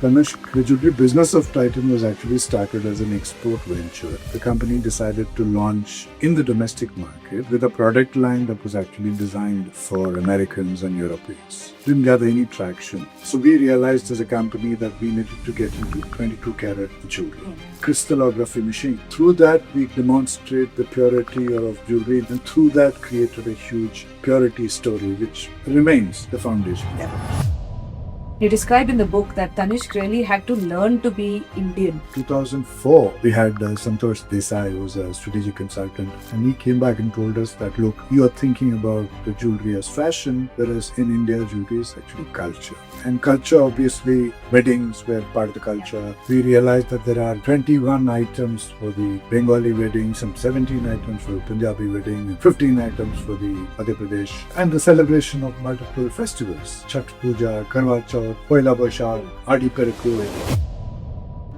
Tanishq, the jewelry business of Titan was actually started as an export venture. The company decided to launch in the domestic market with a product line that was actually designed for Americans and Europeans. Didn't gather any traction. So we realized as a company that we needed to get into 22 karat jewelry. Crystallography machine. Through that, we demonstrate the purity of jewelry, and through that created a huge purity story, which remains the foundation. You describe in the book that Tanishq really had to learn to be Indian. 2004, we had Santosh Desai, who was a strategic consultant, and he came back and told us that, look, you are thinking about the jewelry as fashion, whereas in India, jewelry is actually culture. And culture, obviously, weddings were part of the culture. We realized that there are 21 items for the Bengali wedding, some 17 items for the Punjabi wedding, and 15 items for the Madhya Pradesh, and the celebration of multiple festivals, Chhath Puja, Karwa Chauth, Poila Boishakh, Adi Periku.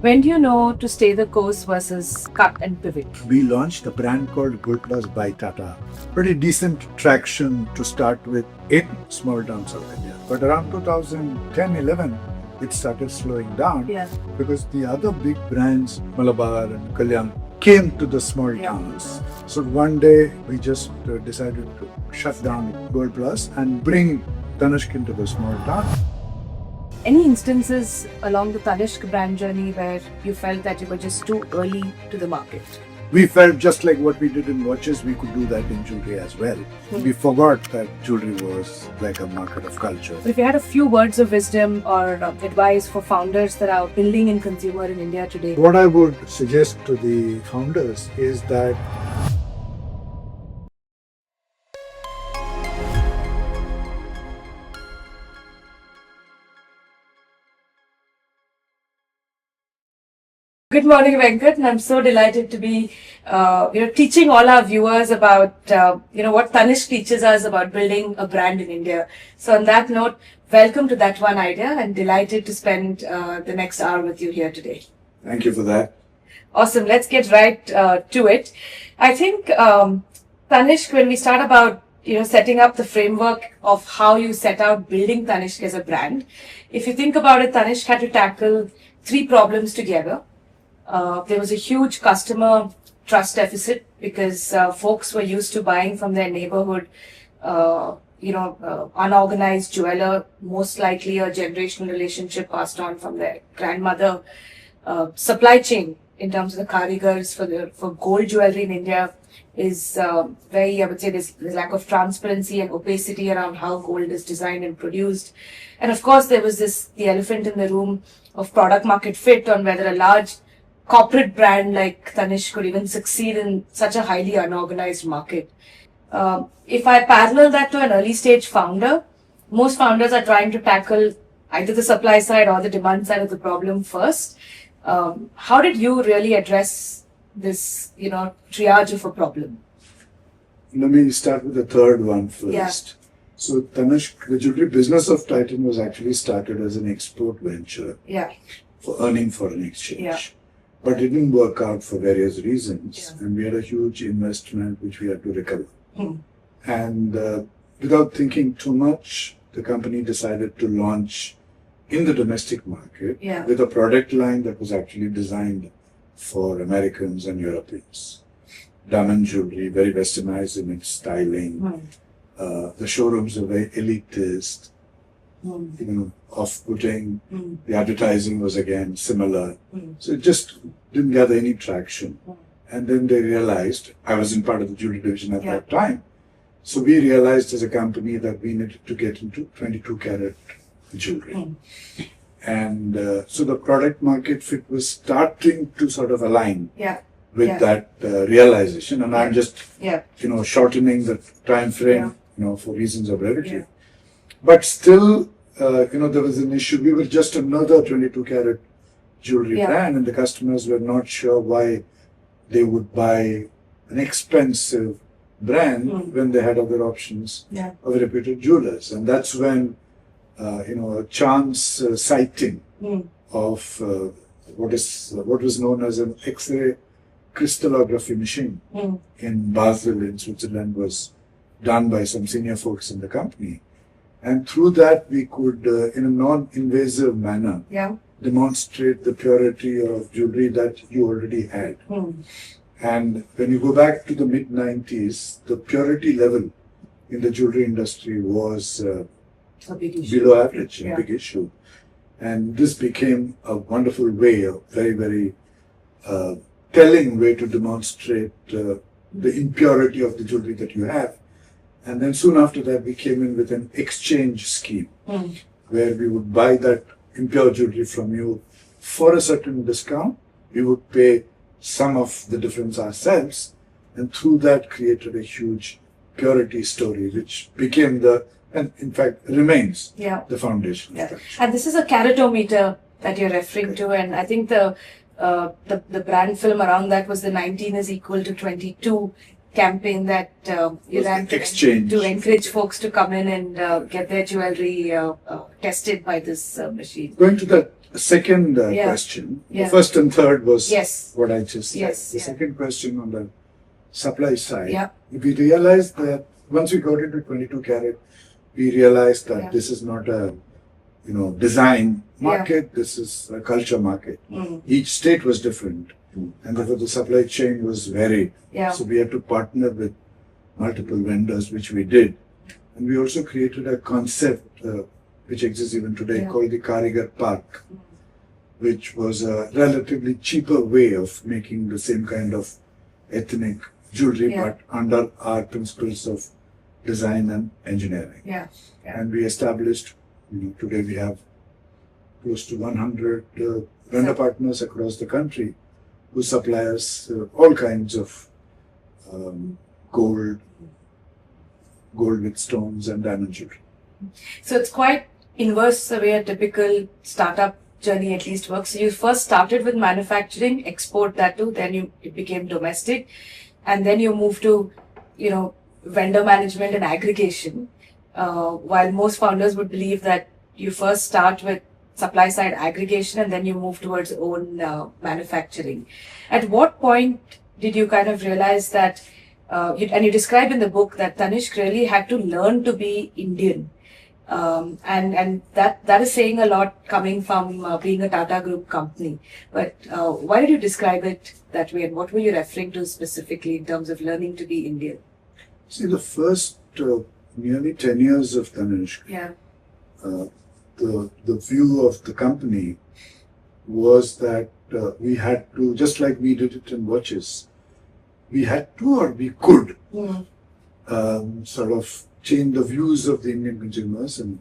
When do you know to stay the course versus cut and pivot? We launched a brand called Gold Plus by Tata. Pretty decent traction to start with in small towns of India. But around 2010-11, it started slowing down because the other big brands, Malabar and Kalyan, came to the small towns. So one day we just decided to shut down Gold Plus and bring Tanishq into the small town. Any instances along the Tanishq brand journey where you felt that you were just too early to the market? We felt just like what we did in watches, we could do that in jewelry as well. We forgot that jewelry was like a market of culture. But if you had a few words of wisdom or advice for founders that are building in consumer in India today? What I would suggest to the founders is that Good morning, Venkat, and I'm so delighted to be, teaching all our viewers about, what Tanishq teaches us about building a brand in India. So on that note, welcome to That One Idea, and delighted to spend the next hour with you here today. Thank you for that. Awesome. Let's get right to it. I think, Tanishq, when we start about, setting up the framework of how you set out building Tanishq as a brand, if you think about it, Tanishq had to tackle three problems together. There was a huge customer trust deficit because folks were used to buying from their neighborhood, unorganized jeweler, most likely a generational relationship passed on from their grandmother. Supply chain in terms of the karigars for gold jewelry in India is very, I would say, there's lack of transparency and opacity around how gold is designed and produced. And of course, there was the elephant in the room of product market fit on whether a large corporate brand like Tanishq could even succeed in such a highly unorganized market. If I parallel that to an early stage founder, most founders are trying to tackle either the supply side or the demand side of the problem first. How did you really address this, triage of a problem? Let me start with the third one first. Yeah. So Tanishq, the jewelry business of Titan was actually started as an export venture for earning foreign exchange. Yeah. But it didn't work out for various reasons, and we had a huge investment which we had to recover. And without thinking too much, the company decided to launch in the domestic market with a product line that was actually designed for Americans and Europeans. Diamond jewelry, very westernized in its styling. The showrooms are very elitist. Off-putting. The advertising was again similar. So it just didn't gather any traction. And then they realized, I wasn't part of the jewelry division at that time. So we realized as a company that we needed to get into 22 karat jewelry. And so the product market fit was starting to sort of align with that realization. And I'm just, shortening the time frame, for reasons of brevity. But still, there was an issue. We were just another 22 karat jewelry brand, and the customers were not sure why they would buy an expensive brand when they had other options of reputed jewelers. And that's when, a chance sighting of what was known as an X-ray crystallography machine in Basel in Switzerland was done by some senior folks in the company. And through that, we could, in a non-invasive manner, demonstrate the purity of jewelry that you already had. And when you go back to the mid-90s, the purity level in the jewelry industry was A big issue. below average, Yeah. a big issue. And this became a wonderful way, a very, very telling way to demonstrate the impurity of the jewelry that you have. And then soon after that, we came in with an exchange scheme where we would buy that impure jewelry from you for a certain discount. We would pay some of the difference ourselves, and through that created a huge purity story, which became and in fact remains Yeah. the foundation. Yeah. And this is a caratometer that you're referring to, and I think the brand film around that was the 19 is equal to 22 campaign that you Was ran the exchange. to encourage folks to come in and get their jewelry tested by this machine. Going to the second Yeah. question, Yeah. the first and third was Yes. what I just said. Yes, The yeah. second question on the supply side, Yeah. we realized that once we got into 22 carat, we realized that Yeah. this is not a design market, this is a culture market. Each state was different, and therefore the supply chain was varied. Yeah. So we had to partner with multiple vendors, which we did. And we also created a concept which exists even today Yeah. called the Karigar Park, which was a relatively cheaper way of making the same kind of ethnic jewelry, Yeah. but under our principles of design and engineering. Yeah. Yeah. And we established, today we have close to 100 vendor partners across the country who supply us all kinds of gold with stones and diamond jewelry. So it's quite inverse the way a typical startup journey at least works. So you first started with manufacturing, export that to, then it became domestic, and then you moved to, vendor management and aggregation. While most founders would believe that you first start with supply side aggregation and then you move towards own manufacturing. At what point did you kind of realize that, and you describe in the book that Tanishq really had to learn to be Indian. And that is saying a lot coming from being a Tata Group company. But why did you describe it that way, and what were you referring to specifically in terms of learning to be Indian? See, the first nearly 10 years of Tanishq, Yeah. The view of the company was that we had to, just like we did it in watches, we had to or we could sort of change the views of the Indian consumers and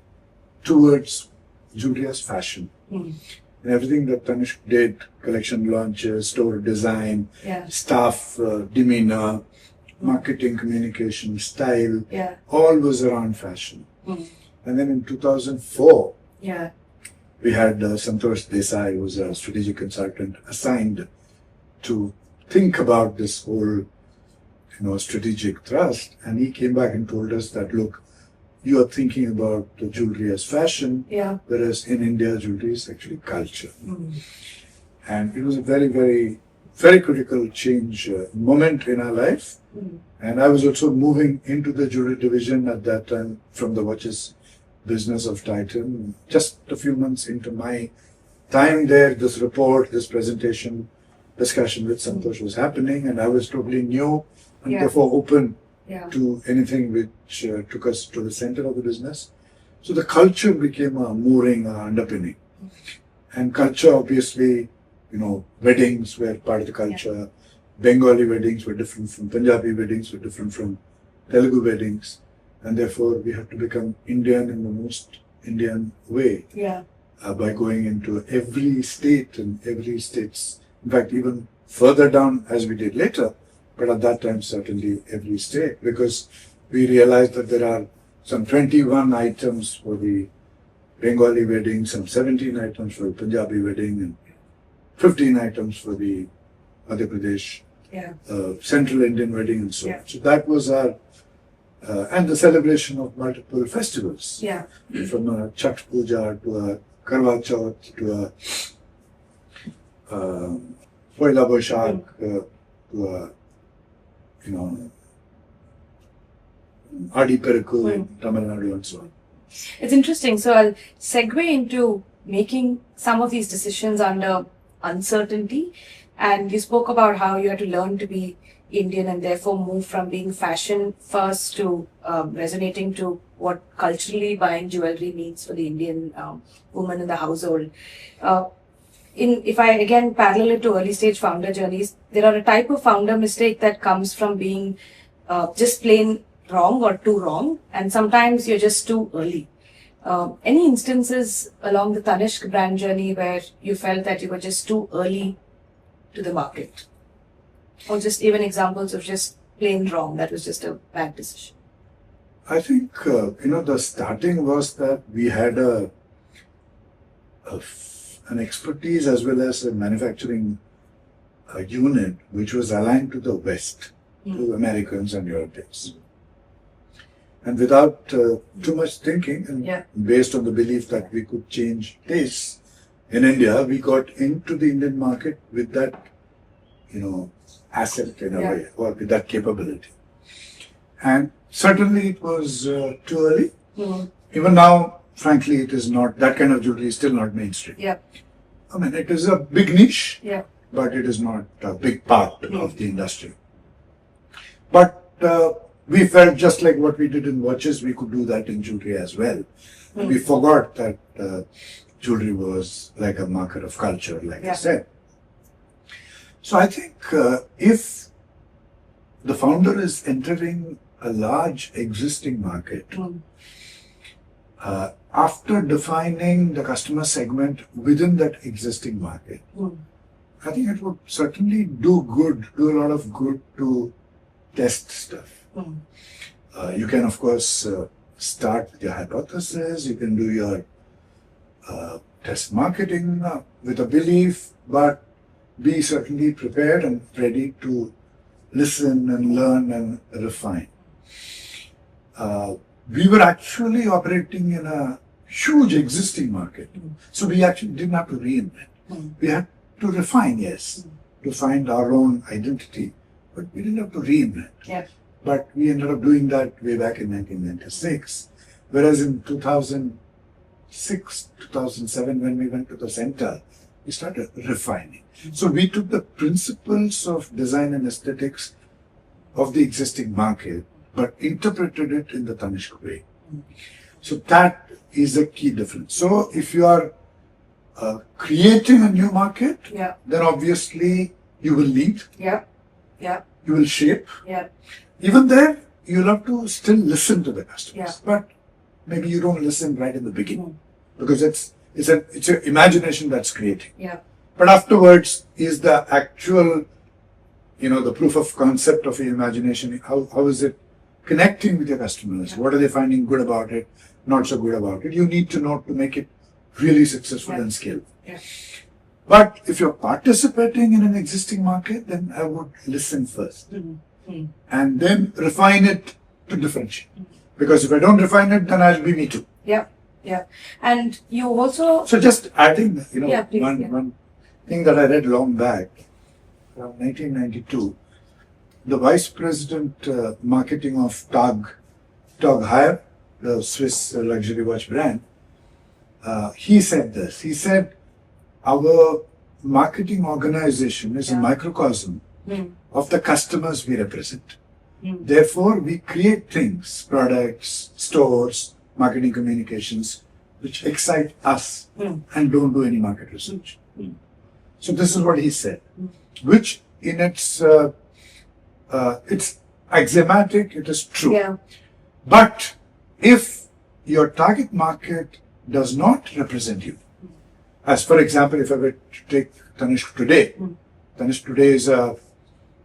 towards jewelry as fashion. And everything that Tanishq did, collection launches, store design, Yeah. staff demeanor, marketing, communication, style, Yeah. all was around fashion. And then in 2004, Yeah. we had Santosh Desai, who was a strategic consultant, assigned to think about this whole, strategic thrust. And he came back and told us that, look, you are thinking about the jewelry as fashion, Yeah. whereas in India, jewelry is actually culture. And it was a very, very, very critical change moment in our life. And I was also moving into the jewelry division at that time from the watches business of Titan. Just a few months into my time there, this report, this presentation, discussion with Santosh was happening, and I was totally new and Yeah. therefore open Yeah. to anything which took us to the center of the business. So the culture became a mooring, a underpinning. And culture, obviously, weddings were part of the culture. Bengali weddings were different from Punjabi weddings, were different from Telugu weddings. And therefore, we had to become Indian in the most Indian way Yeah. by going into every state and every state's, in fact, even further down as we did later, but at that time, certainly every state, because we realized that there are some 21 items for the Bengali wedding, some 17 items for the Punjabi wedding, and 15 items for the Madhya Pradesh Yeah. Central Indian wedding and so on. Yeah. So that was our, and the celebration of multiple festivals, Yeah. from a Chhath Puja to a Karwa Chauth to a Poila Boishakh to a, Adi Perakku in Tamil Nadu and so on. It's interesting. So I'll segue into making some of these decisions under uncertainty. And you spoke about how you had to learn to be Indian and therefore move from being fashion first to resonating to what culturally buying jewelry means for the Indian woman in the household. If I again parallel it to early stage founder journeys, there are a type of founder mistake that comes from being just plain wrong or too wrong, and sometimes you're just too early. Any instances along the Tanishq brand journey where you felt that you were just too early to the market? Or just even examples of just plain wrong, that was just a bad decision? I think, the starting was that we had an expertise as well as a manufacturing unit which was aligned to the West, to Americans and Europeans. And without too much thinking, and based on the belief that we could change tastes in India, we got into the Indian market with that, asset in a way, or with that capability. And certainly it was too early. Even now, frankly, it is not, that kind of jewelry is still not mainstream. I mean, it is a big niche, but it is not a big part of the industry. But we felt just like what we did in watches, we could do that in jewelry as well. And we forgot that jewelry was like a marker of culture, like I said. So I think if the founder is entering a large existing market, after defining the customer segment within that existing market, I think it would certainly do a lot of good to test stuff. You can, of course, start with your hypothesis, you can do your test marketing with a belief, but be certainly prepared and ready to listen and learn and refine. We were actually operating in a huge existing market, so we actually didn't have to reinvent. We had to refine, yes, to find our own identity, but we didn't have to reinvent. But we ended up doing that way back in 1996. Whereas in 2006, 2007, when we went to the center, we started refining. So we took the principles of design and aesthetics of the existing market, but interpreted it in the Tanishq way. So that is a key difference. So if you are creating a new market, then obviously you will lead. You will shape. Even there, you'll have to still listen to the customers, but maybe you don't listen right in the beginning because it's your imagination that's creating. But afterwards is the actual, the proof of concept of your imagination. How is it connecting with your customers? What are they finding good about it, not so good about it? You need to know to make it really successful and scale. But if you're participating in an existing market, then I would listen first. And then refine it to differentiate. Because if I don't refine it, then I'll be me too. And you also... So just adding, one thing that I read long back, from 1992, the Vice President Marketing of Tag Heuer, the Swiss luxury watch brand, he said this. He said, our marketing organization is a microcosm of the customers we represent. Therefore, we create things, products, stores, marketing communications, which excite us and don't do any market research. So this is what he said, which in it's axiomatic, it is true. But if your target market does not represent you, as for example, if I were to take Tanishq today, Tanishq today is a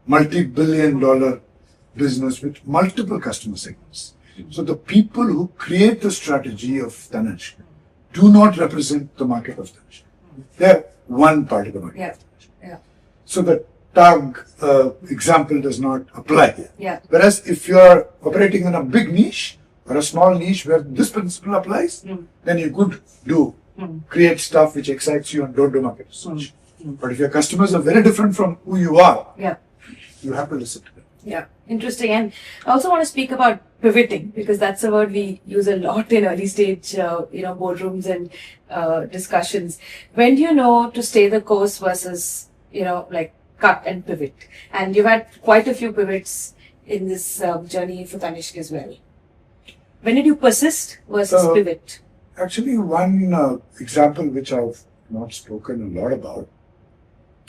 multi-billion-dollar business with multiple customer segments. So the people who create the strategy of Tanishq do not represent the market of Tanishq. They're one part of the market. So the Tag example does not apply here. Whereas if you are operating in a big niche or a small niche where this principle applies, then you could create stuff which excites you and don't do market research. But if your customers are very different from who you are, you have to listen to them. Yeah, interesting. And I also want to speak about pivoting, because that's a word we use a lot in early stage, boardrooms and discussions. When do you know to stay the course versus, like cut and pivot? And you've had quite a few pivots in this journey for Tanishq as well. When did you persist versus pivot? Actually, one example which I've not spoken a lot about,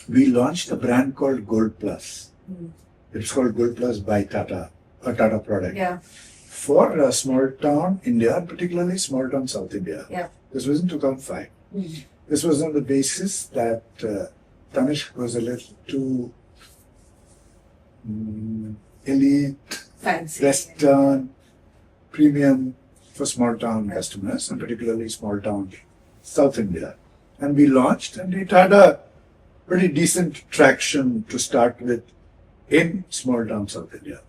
we launched a brand called Gold Plus. It's called Gold Plus by Tata, a Tata product. Yeah. For small town India, particularly small town South India. Yeah. This was in 2005. This was on the basis that Tanishq was a little too elite, Fancy, Western, premium for small town customers, and particularly small town South India. And we launched, and it had a pretty decent traction to start with in small town South India.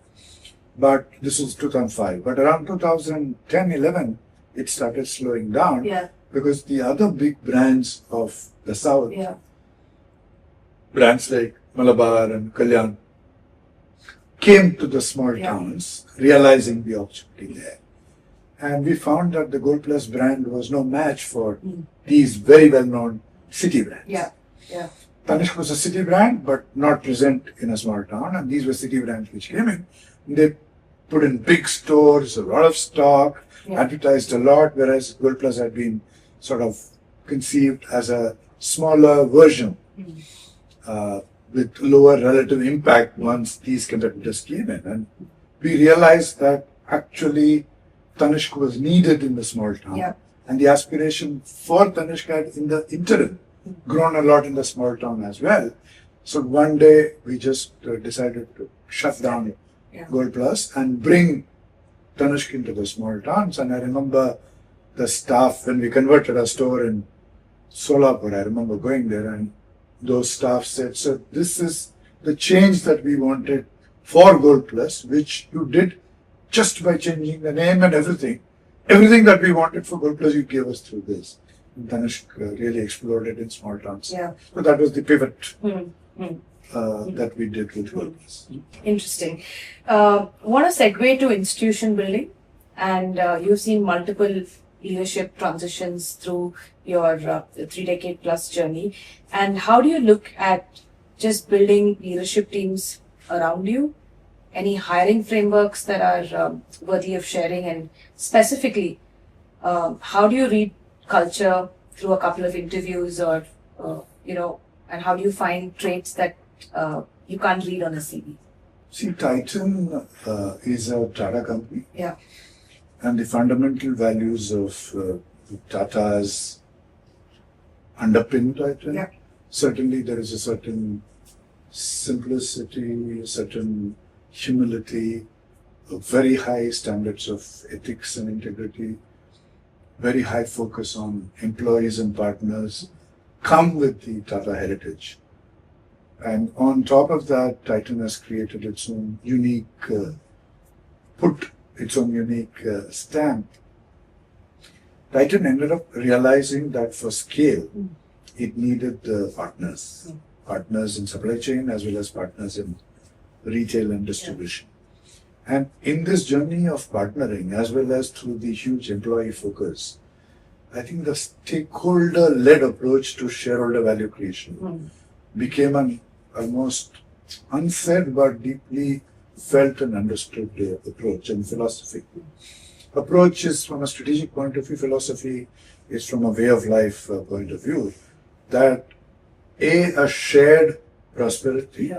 But this was 2005. But around 2010-11, it started slowing down because the other big brands of the South, brands like Malabar and Kalyan, came to the small towns, realizing the opportunity there. And we found that the Gold Plus brand was no match for these very well-known city brands. Tanishq was a city brand, but not present in a small town, and these were city brands which came in. They put in big stores, a lot of stock, advertised a lot, whereas Gold Plus had been sort of conceived as a smaller version with lower relative impact once these competitors came in. And we realized that actually Tanishq was needed in the small town, and the aspiration for Tanishq had in the interim grown a lot in the small town as well. So one day we just decided to shut down Gold Plus and bring Tanishq into the small towns. And I remember the staff, when we converted our store in Solapur, I remember going there, and those staff said, "So this is the change that we wanted for Gold Plus, which you did just by changing the name and everything. Everything that we wanted for Gold Plus, you gave us through this." Tanishq really exploded in small towns. So that was the pivot that we did with Gold Plus. Interesting. Want to segue to institution building, and you've seen multiple leadership transitions through your 3-decade plus journey. And how do you look at just building leadership teams around you? Any hiring frameworks that are worthy of sharing? And specifically, how do you read culture through a couple of interviews, or and how do you find traits that you can't read on a CV? See, Titan is a Tata company. And the fundamental values of Tata's underpin Titan. Certainly there is a certain simplicity, a certain humility, very high standards of ethics and integrity, very high focus on employees and partners, come with the Tata heritage. And on top of that, Titan has created its own unique, stamp. Titan ended up realizing that for scale, it needed partners in supply chain as well as partners in retail and distribution. And in this journey of partnering, as well as through the huge employee focus, I think the stakeholder-led approach to shareholder value creation became an almost unsaid but deeply felt and understood approach and philosophy. Approach is from a strategic point of view, philosophy is from a way of life point of view, that a shared prosperity,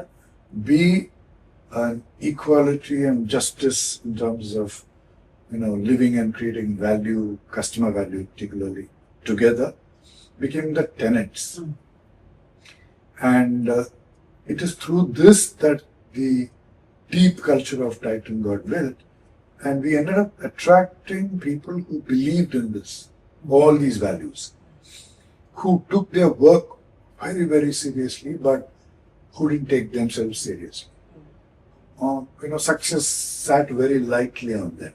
B, an equality and justice in terms of living and creating value, customer value particularly, together, became the tenets. And it is through this that the deep culture of Titan got built, and we ended up attracting people who believed in this, all these values, who took their work very, very seriously, but who didn't take themselves seriously. Success sat very lightly on them.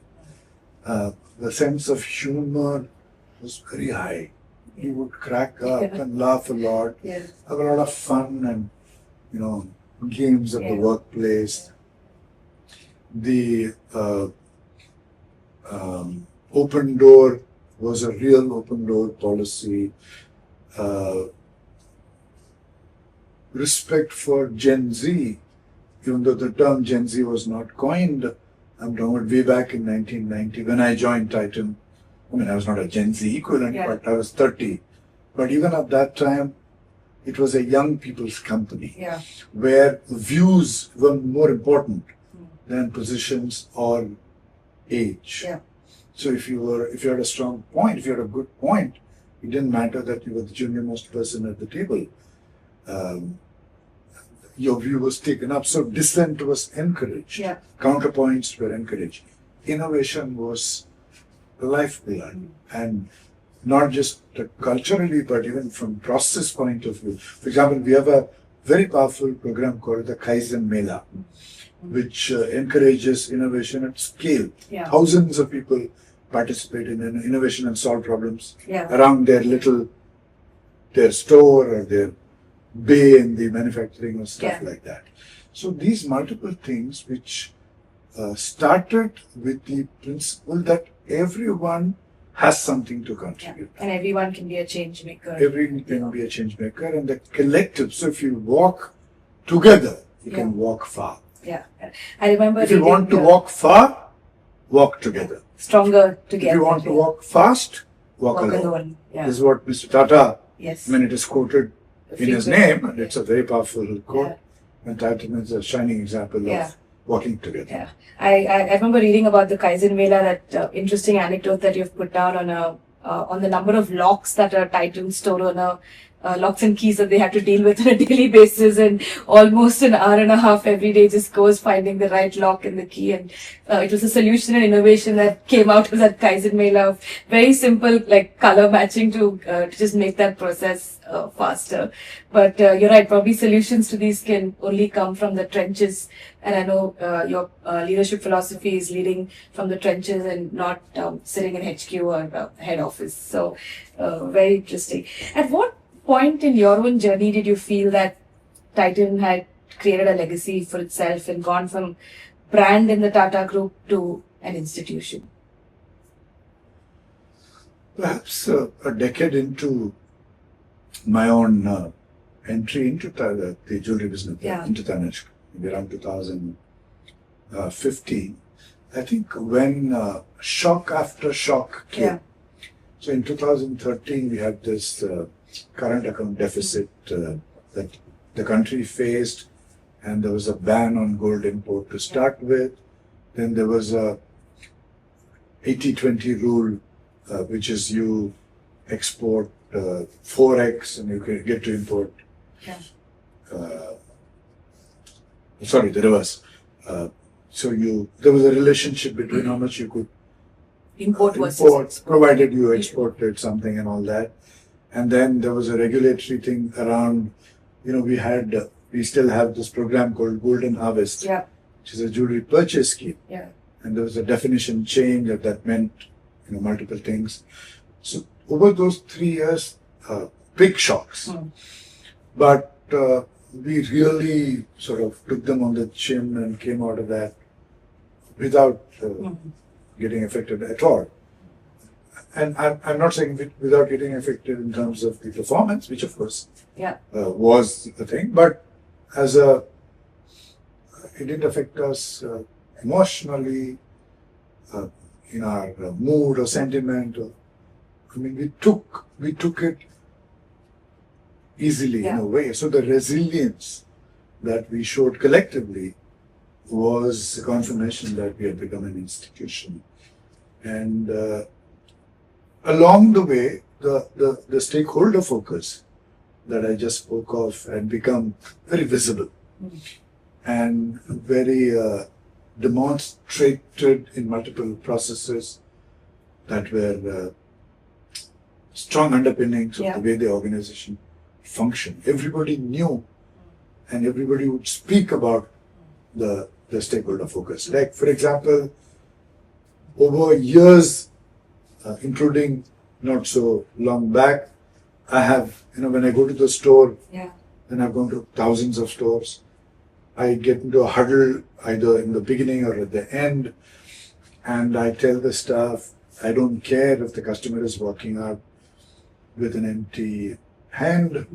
The sense of humor was very high. He would crack up and laugh a lot, have a lot of fun and, games at the workplace. The open door was a real open door policy. Respect for Gen Z, even though the term Gen Z was not coined, I'm talking about way back in 1990 when I joined Titan. I mean, I was not a Gen Z equivalent, but I was 30. But even at that time, it was a young people's company where views were more important than positions or age. So if you had a strong point, if you had a good point, it didn't matter that you were the junior most person at the table. Your view was taken up. So dissent was encouraged. Counterpoints were encouraged. Innovation was lifeblood, and not just culturally, but even from process point of view. For example, we have a very powerful program called the Kaizen Mela, which encourages innovation at scale. Thousands of people participate in innovation and solve problems around their store or their bay in the manufacturing or stuff like that. So these multiple things which started with the principle that everyone has something to contribute. And everyone can be a change maker. Everyone can be a change maker, and the collective. So if you walk together, you can walk far. I remember. If you want to walk far, walk together. Stronger together. If you want to walk fast, walk alone. This is what Mr. Tata, when it is quoted in his name, and it's a very powerful quote, and Titan is a shining example of working together. I remember reading about the Kaizen Mela, that interesting anecdote that you've put down on the number of locks that a Titan store owner, locks and keys that they have to deal with on a daily basis, and almost an hour and a half every day just goes finding the right lock and the key. And it was a solution and innovation that came out of that Kaizen Mela of very simple, like color matching to just make that process faster. But you're right, probably solutions to these can only come from the trenches. And I know your leadership philosophy is leading from the trenches and not sitting in HQ or head office. So very interesting. At what point in your own journey did you feel that Titan had created a legacy for itself and gone from brand in the Tata Group to an institution? Perhaps a decade into my own entry into the jewelry business, into Tanishq, around 2015, I think when shock after shock came. So in 2013, we had this current account deficit that the country faced, and there was a ban on gold import to start with. Then there was a 80-20 rule, which is you export 4x and you can get to import. Sorry, the reverse. There was a relationship between how much you could import, provided you exported something and all that. And then there was a regulatory thing around, we still have this program called Golden Harvest, which is a jewelry purchase scheme. And there was a definition change that meant, multiple things. So over those 3 years, big shocks. But we really sort of took them on the chin and came out of that without getting affected at all. And I'm not saying without getting affected in terms of the performance, which of course was a thing, but it didn't affect us emotionally, in our mood or sentiment. We took it easily in a way. So the resilience that we showed collectively was a confirmation that we had become an institution. And along the way, the stakeholder focus that I just spoke of had become very visible and very demonstrated in multiple processes that were strong underpinnings of the way the organization functioned. Everybody knew and everybody would speak about the stakeholder focus. Like, for example, over years, including not so long back, I have, when I go to the store, and I've gone to thousands of stores, I get into a huddle either in the beginning or at the end, and I tell the staff, I don't care if the customer is walking out with an empty hand,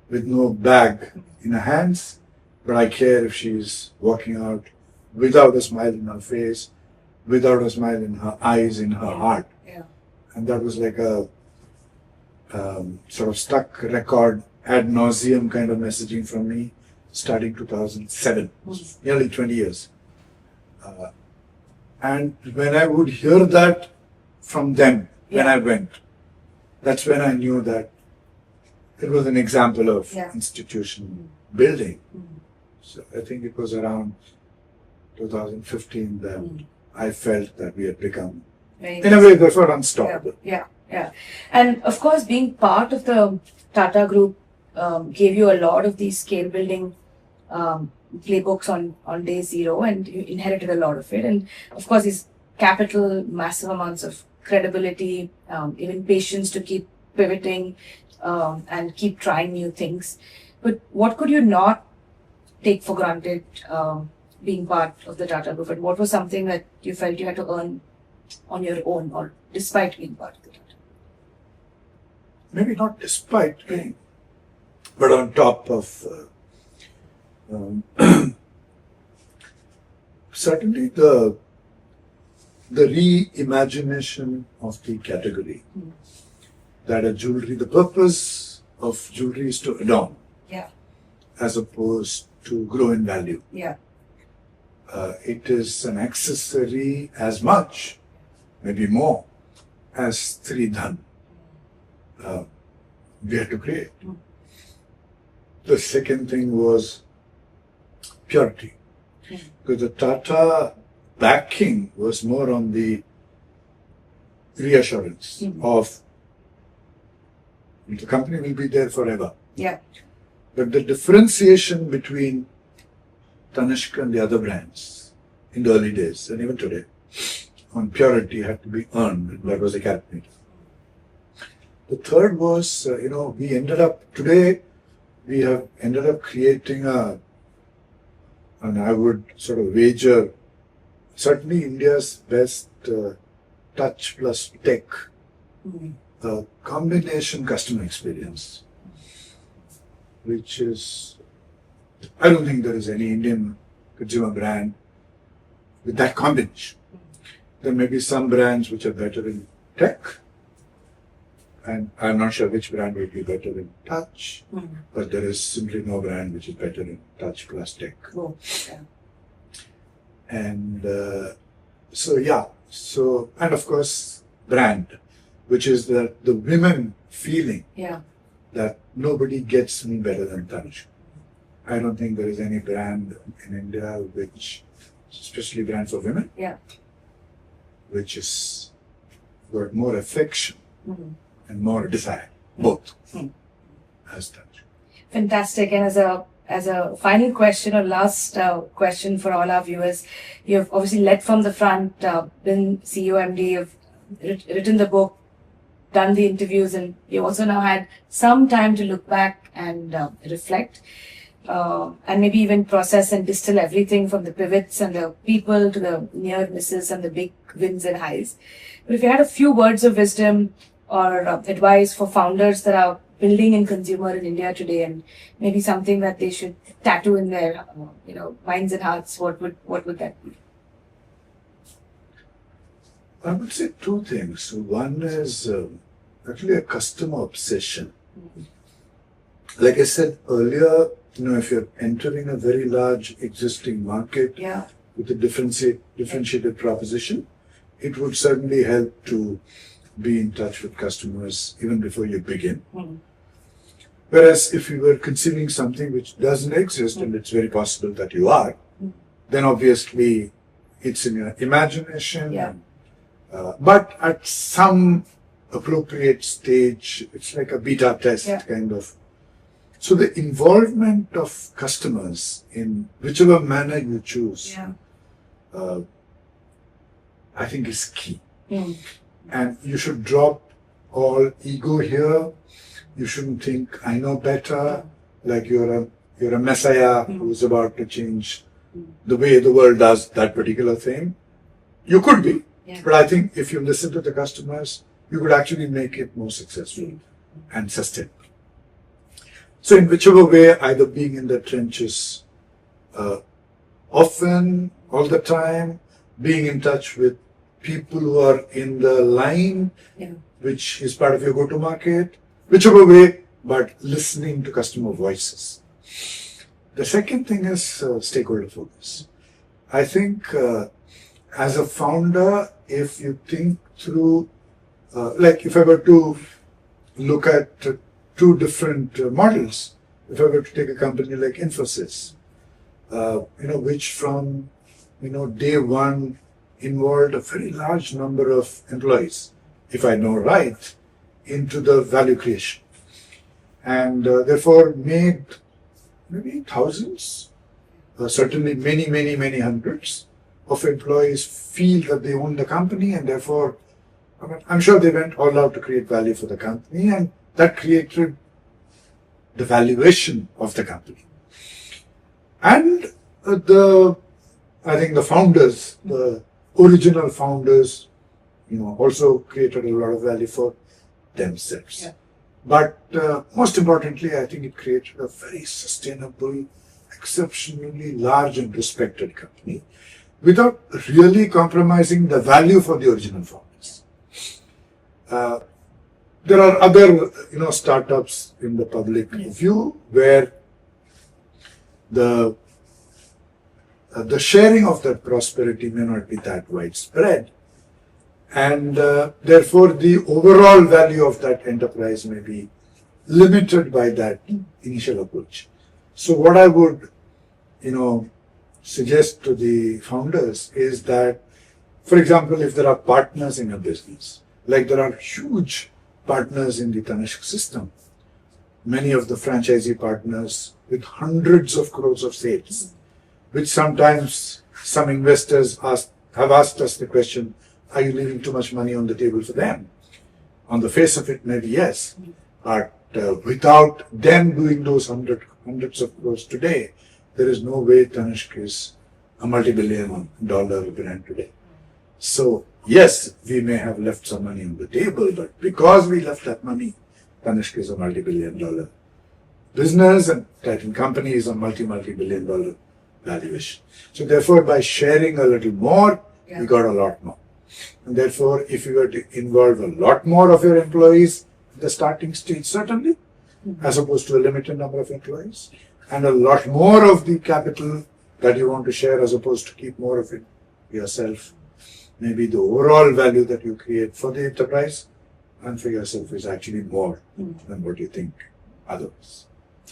with no bag in her hands, but I care if she's walking out without a smile in her face, without a smile in her eyes, in her heart. Yeah. And that was like a sort of stuck record, ad nauseum kind of messaging from me, starting 2007, nearly 20 years. And when I would hear that from them, when I went, that's when I knew that it was an example of institution building. So I think it was around 2015 that I felt that we had become, in a way, therefore unstoppable. Yeah. And of course, being part of the Tata Group gave you a lot of these scale building playbooks on day zero, and you inherited a lot of it. And of course, these capital, massive amounts of credibility, even patience to keep pivoting and keep trying new things. But what could you not take for granted being part of the Tata Group? And what was something that you felt you had to earn on your own, or despite being part of the Tata? Maybe not despite being, but on top of certainly the reimagination of the category. That a jewelry, the purpose of jewelry is to adorn, as opposed to grow in value. It is an accessory as much, maybe more, as Tridhan we had to create. The second thing was purity, because the Tata backing was more on the reassurance of the company will be there forever. But the differentiation between Tanishq and the other brands in the early days, and even today, on purity had to be earned. That was the character. The third was, we ended up creating and I would sort of wager, certainly India's best touch plus tech combination customer experience, which is, I don't think there is any Indian consumer brand with that combination. There may be some brands which are better in tech, and I'm not sure which brand will be better in touch, but there is simply no brand which is better in touch plus tech. And and of course, brand, which is the women feeling that nobody gets me better than Tanishq. I don't think there is any brand in India which, especially brand for women, which is got more affection and more desire, both, as Tanishq. Fantastic. And as a final question or last question for all our viewers, you've obviously led from the front, been CEO, MD, you've written the book, done the interviews, and you also now had some time to look back and reflect, and maybe even process and distill everything from the pivots and the people to the near misses and the big wins and highs. But if you had a few words of wisdom or advice for founders that are building in consumer in India today, and maybe something that they should tattoo in their minds and hearts, what would that be? I would say two things. One is actually a customer obsession. Like I said earlier, if you're entering a very large existing market with a differentiated proposition, it would certainly help to be in touch with customers even before you begin. Whereas if you were conceiving something which doesn't exist, and it's very possible that you are, then obviously it's in your imagination. But at some appropriate stage, it's like a beta test kind of. So the involvement of customers in whichever manner you choose, I think is key. And you should drop all ego here. You shouldn't think, I know better, like you're you're a messiah who's about to change the way the world does that particular thing. You could be, but I think if you listen to the customers, you could actually make it more successful and sustainable. So in whichever way, either being in the trenches often, all the time, being in touch with people who are in the line, which is part of your go-to-market, whichever way, but listening to customer voices. The second thing is stakeholder focus. I think as a founder, if you think through, like if I were to look at two different models, if I were to take a company like Infosys, which from day one involved a very large number of employees, if I know right, into the value creation, and therefore made maybe thousands, certainly many hundreds of employees feel that they own the company, and therefore, I'm sure they went all out to create value for the company, and that created the valuation of the company. And I think the founders, the original founders, also created a lot of value for themselves. Yeah. But most importantly, I think it created a very sustainable, exceptionally large and respected company without really compromising the value for the original founders. There are other, startups in the public view where the sharing of that prosperity may not be that widespread, and therefore the overall value of that enterprise may be limited by that initial approach. So what I would, suggest to the founders is that, for example, if there are partners in a business, like there are huge partners in the Tanishq system, many of the franchisee partners with hundreds of crores of sales, which sometimes some investors have asked us the question, are you leaving too much money on the table for them? On the face of it, maybe yes, but without them doing those hundreds of crores today, there is no way Tanishq is a multi-billion-dollar brand today. So yes, we may have left some money on the table, but because we left that money, Tanishq is a multi-billion-dollar business, and Titan company is a multi-billion-dollar valuation. So therefore, by sharing a little more, we got a lot more. And therefore, if you were to involve a lot more of your employees at the starting stage, certainly, as opposed to a limited number of employees, and a lot more of the capital that you want to share as opposed to keep more of it yourself, maybe the overall value that you create for the enterprise and for yourself is actually more than what you think otherwise.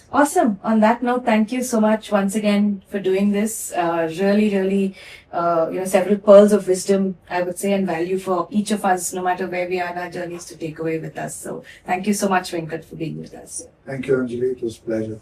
Awesome. On that note, thank you so much once again for doing this. Really, several pearls of wisdom, I would say, and value for each of us, no matter where we are in our journeys, to take away with us. So thank you so much, Venkat, for being with us. Thank you, Anjali. It was a pleasure.